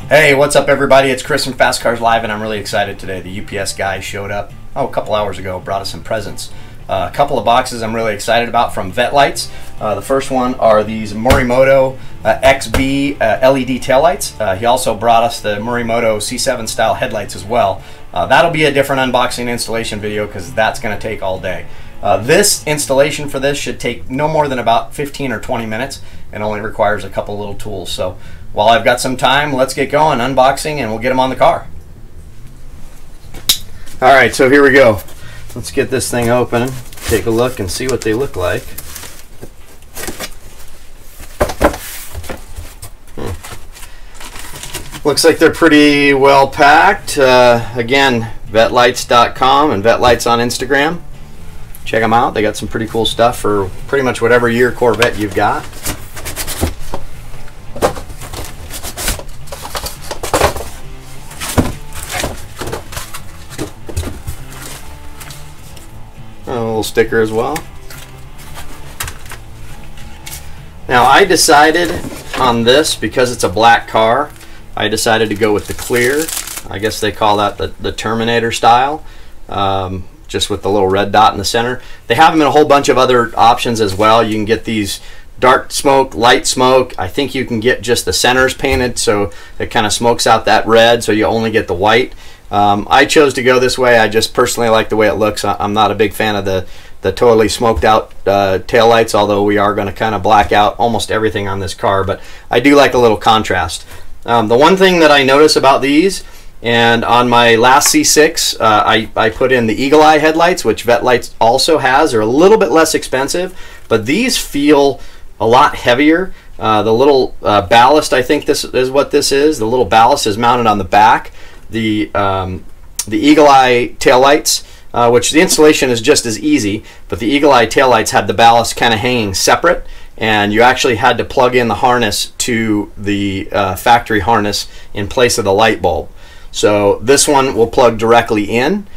Hey, what's up everybody? It's Chris from Fast Cars Live and I'm really excited today. The UPS guy showed up a couple hours ago, brought us some presents. A couple of boxes I'm really excited about from Taillights. The first one are these Morimoto XB LED taillights. He also brought us the Morimoto C7 style headlights as well. That'll be a different unboxing installation video because that's going to take all day. This installation for this should take no more than about 15 or 20 minutes and only requires a couple little tools. So while I've got some time, let's get going, unboxing, and we'll get them on the car. Alright, so here we go. Let's get this thing open, take a look and see what they look like. Looks like they're pretty well packed. Again, vetlights.com and Vetlights on Instagram. Check them out. They got some pretty cool stuff for pretty much whatever year Corvette you've got. A little sticker as well. Now I decided on this, because it's a black car, I decided to go with the clear. I guess they call that the Terminator style. Just with the little red dot in the center. They have them in a whole bunch of other options as well. You can get these dark smoke, light smoke. I think you can get just the centers painted so it kind of smokes out that red so you only get the white. I chose to go this way. I just personally like the way it looks. I'm not a big fan of the totally smoked out taillights, although we are going to kind of black out almost everything on this car, but I do like a little contrast. The one thing that I notice about these, and on my last C6 I put in the Eagle Eye headlights, which Vetlights also has. They're a little bit less expensive, but these feel a lot heavier. The little ballast, I think this is what this is. The little ballast is mounted on the back. The Eagle Eye taillights, which the installation is just as easy, but the Eagle Eye taillights had the ballast kind of hanging separate, and you actually had to plug in the harness to the factory harness in place of the light bulb. So this one will plug directly in,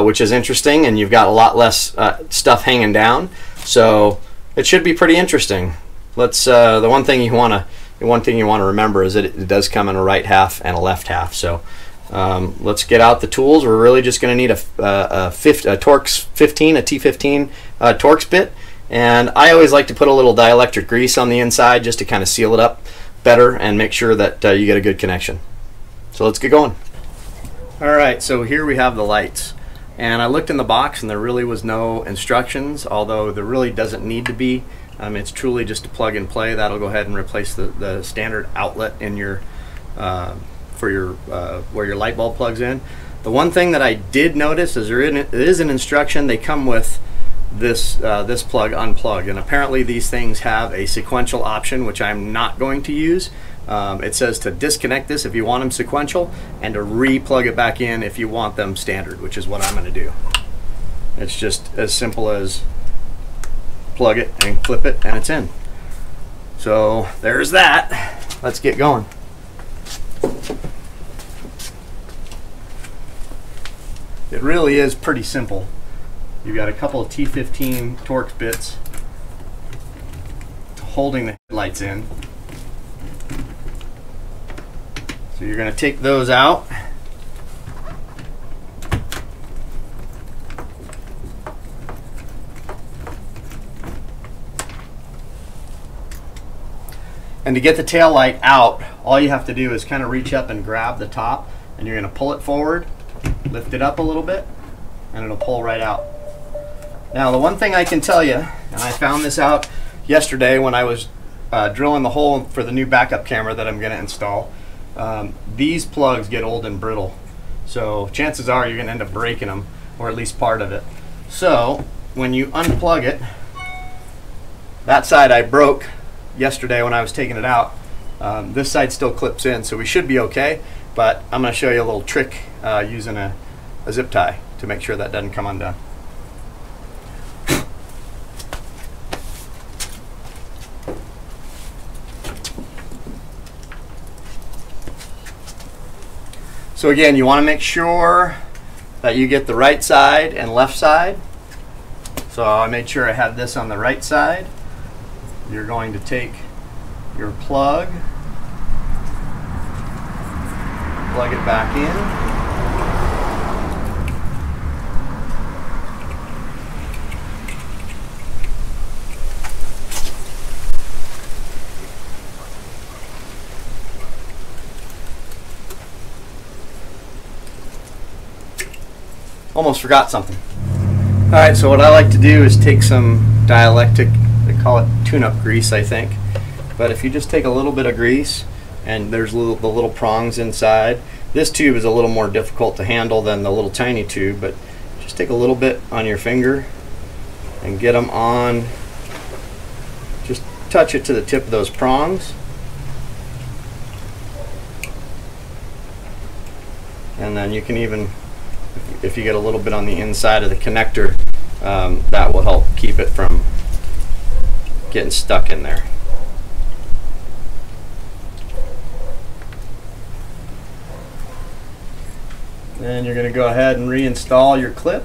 which is interesting, and you've got a lot less stuff hanging down. So it should be pretty interesting. Let's. The one thing you want to remember is that it does come in a right half and a left half. So let's get out the tools. We're really just going to need a Torx 15, a T15 Torx bit, and I always like to put a little dielectric grease on the inside just to kind of seal it up better and make sure that you get a good connection. So let's get going. Alright, so here we have the lights, and I looked in the box and there really was no instructions, although there really doesn't need to be. It's truly just a plug and play. That'll go ahead and replace the standard outlet in your for your where your light bulb plugs in. The one thing that I did notice is there is an instruction. They come with this this plug unplug, and apparently these things have a sequential option, which I'm not going to use. It says to disconnect this if you want them sequential, and to re-plug it back in if you want them standard, which is what I'm going to do. It's just as simple as plug it and clip it and it's in. So there's that. Let's get going. It really is pretty simple. You've got a couple of T15 Torx bits holding the headlights in. So you're going to take those out. And to get the tail light out, all you have to do is kind of reach up and grab the top, and you're going to pull it forward, lift it up a little bit, and it'll pull right out. Now the one thing I can tell you, and I found this out yesterday when I was drilling the hole for the new backup camera that I'm going to install, these plugs get old and brittle, so chances are you're going to end up breaking them, or at least part of it. So when you unplug it, that side I broke yesterday when I was taking it out. This side still clips in, so we should be okay, but I'm going to show you a little trick using a zip tie to make sure that doesn't come undone. So again, you want to make sure that you get the right side and left side. So I made sure I had this on the right side. You're going to take your plug plug it back in. Almost forgot something. Alright, so what I like to do is take some dielectric, they call it tune-up grease, I think. But if you just take a little bit of grease, and there's the little prongs inside. This tube is a little more difficult to handle than the little tiny tube, but just take a little bit on your finger and get them on. Just touch it to the tip of those prongs. And then you can even, if you get a little bit on the inside of the connector, that will help keep it from getting stuck in there. Then you're going to go ahead and reinstall your clip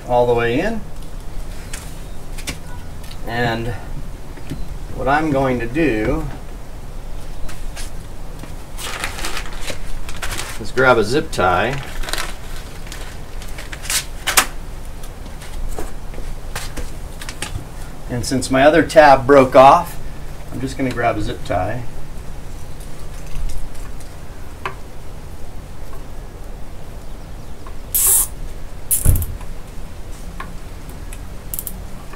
all the way in. And what I'm going to do is grab a zip tie. And since my other tab broke off, I'm just going to grab a zip tie.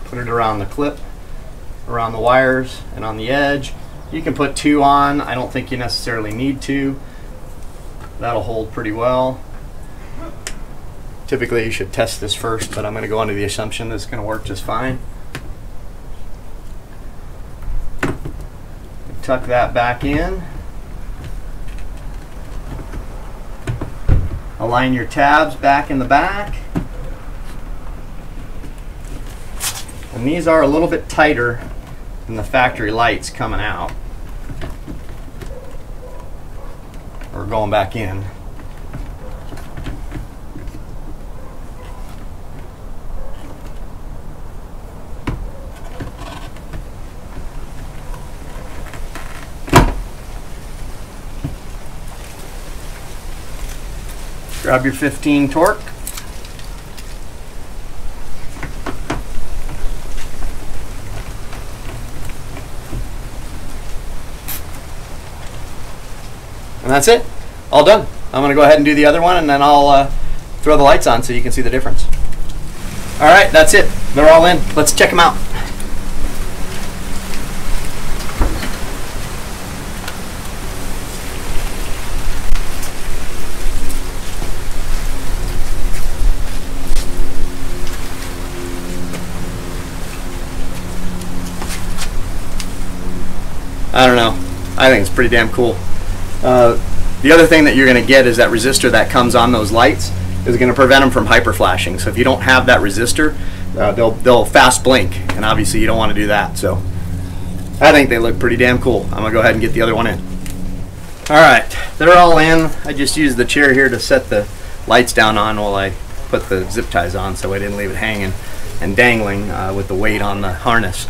Put it around the clip, around the wires, and on the edge. You can put 2 on. I don't think you necessarily need to. That'll hold pretty well. Typically you should test this first, but I'm going to go under the assumption that it's going to work just fine. Tuck that back in. Align your tabs back in the back. And these are a little bit tighter than the factory lights coming out, or going back in. Grab your 15 torque. And that's it. All done. I'm going to go ahead and do the other one, and then I'll throw the lights on so you can see the difference. All right, that's it. They're all in. Let's check them out. I don't know. I think it's pretty damn cool. The other thing that you're going to get is that resistor that comes on those lights is going to prevent them from hyper flashing. So if you don't have that resistor, they'll fast blink, and obviously you don't want to do that. So I think they look pretty damn cool. I'm going to go ahead and get the other one in. Alright, they're all in. I just used the chair here to set the lights down on while I put the zip ties on, so I didn't leave it hanging and dangling with the weight on the harness.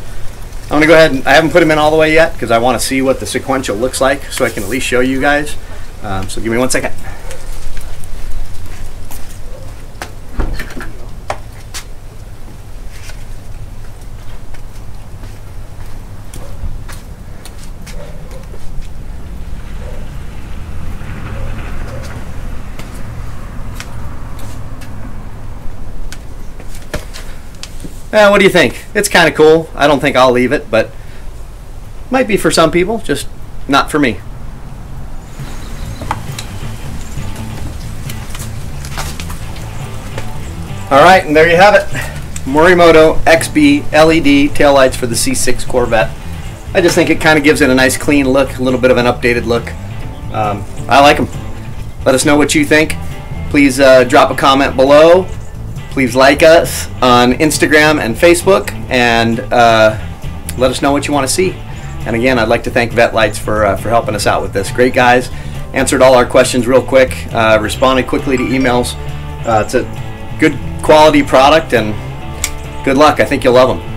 I'm going to go ahead and, I haven't put them in all the way yet because I want to see what the sequential looks like so I can at least show you guys. So give me 1 second. What do you think? It's kind of cool. I don't think I'll leave it, but might be for some people, just not for me. Alright, and there you have it. Morimoto XB LED taillights for the C6 Corvette. I just think it kind of gives it a nice clean look, a little bit of an updated look. I like them. Let us know what you think. Please drop a comment below. Please like us on Instagram and Facebook, and let us know what you want to see. And again, I'd like to thank Vette Lights for helping us out with this. Great guys. Answered all our questions real quick. Responded quickly to emails. It's a good quality product, and good luck. I think you'll love them.